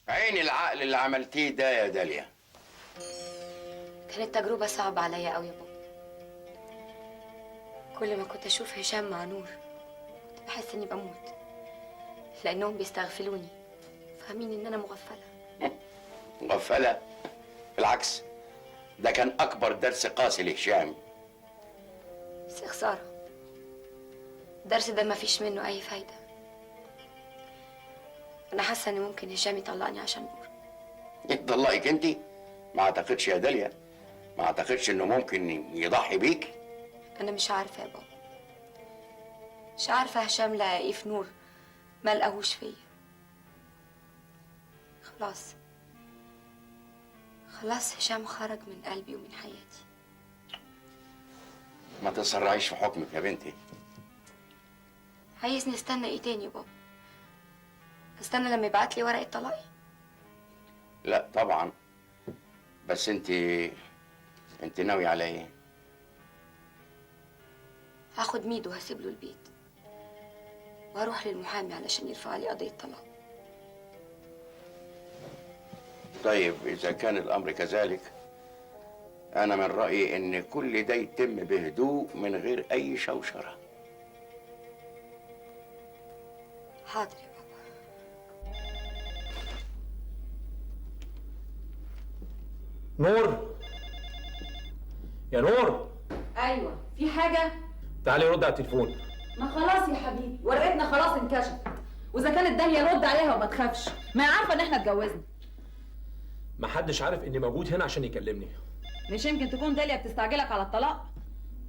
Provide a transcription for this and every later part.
عين العقل اللي عملتيه ده يا داليا. كانت تجربة صعبة عليا قوي يا بابا. كل ما كنت أشوف هشام مع نور كنت بحس إني بموت، لأنهم بيستغفلوني فاهمين إن أنا مغفلة. مغفلة؟ بالعكس، ده كان أكبر درس قاسي لهشام. بس يا خسارة، الدرس ده مفيش منه أي فايدة. أنا حاسة إن ممكن هشام يطلقني عشان نور. يطلقك أنت؟ ما أعتقدش يا داليا، ما أعتقدش إنه ممكن يضحي بيك. أنا مش عارفة يا بابا، مش عارفة هشام لقى إيه في نور ما لقاهوش فيا. خلاص خلاص، هشام خرج من قلبي ومن حياتي. ما تسرعيش في حكمك يا بنتي. عايز نستنى إيه تاني يا بابا؟ استنى لما يبعت لي ورقة طلاقي؟ لا طبعا، بس انت ناوي على ايه؟ هاخد ميدو وهسيب له البيت وهروح للمحامي علشان يرفع لي قضية طلاق. طيب اذا كان الامر كذلك، انا من رايي ان كل ده يتم بهدوء من غير اي شوشره. حاضر يا بابا. نور، يا نور. ايوه، في حاجه؟ تعالي رد على التليفون. ما خلاص يا حبيبي، ورقتنا خلاص انكشفت، واذا كانت داليا رد عليها وما تخافش، ما هي عارفه ان احنا اتجوزنا. محدش عارف اني موجود هنا عشان يكلمني. مش يمكن تكون داليا بتستعجلك على الطلاق؟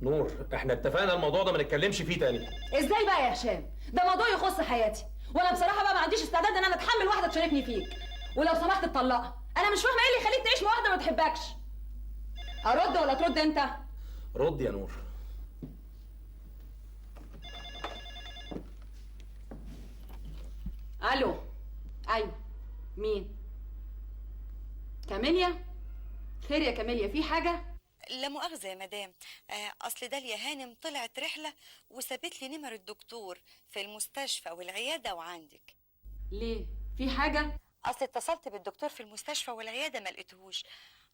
نور، احنا اتفقنا الموضوع ده ما نتكلمش فيه تاني. ازاي بقى يا هشام؟ ده موضوع يخص حياتي، وانا بصراحه بقى ما عنديش استعداد ان انا اتحمل واحده تشاركني فيك. ولو سمحت اتطلقها، انا مش فاهمه ايه اللي يخليك تعيش مع واحده ما تحبكش. ارد ولا ترد انت؟ رد يا نور. الو. ايوه، مين؟ كاميليا؟ خير يا كاميليا، في حاجه؟ لا مؤاخذة يا مدام، أصل داليا هانم طلعت رحلة وسابت لي نمر الدكتور في المستشفى والعيادة وعندك. ليه؟ في حاجه؟ أصل اتصلت بالدكتور في المستشفى والعيادة ما لقيتهوش،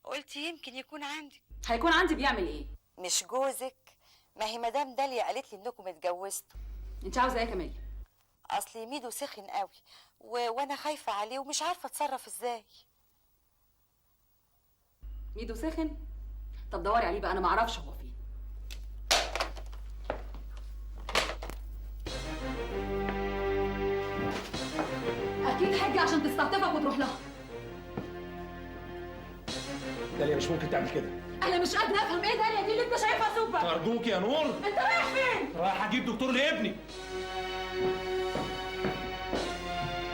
قلت يمكن يكون عندك. هيكون عندي بيعمل ايه؟ مش جوزك؟ ما هي مدام داليا قالت لي إنكم اتجوزتوا. انت عاوزه ايه يا كاميليا؟ أصل ميدو سخن قوي وأنا خايفة عليه ومش عارفة أتصرف إزاي. ميدو سخن؟ طب دوري عليه بقى، انا ما اعرفش هو فين. اكيد حاجه عشان تستعطفك وتروح لها. داليا مش ممكن تعمل كده. انا مش قادره افهم ايه داليا دي اللي انت شايفها سوبر. ارجوك يا نور. انت رايح فين؟ رايح اجيب دكتور لابني.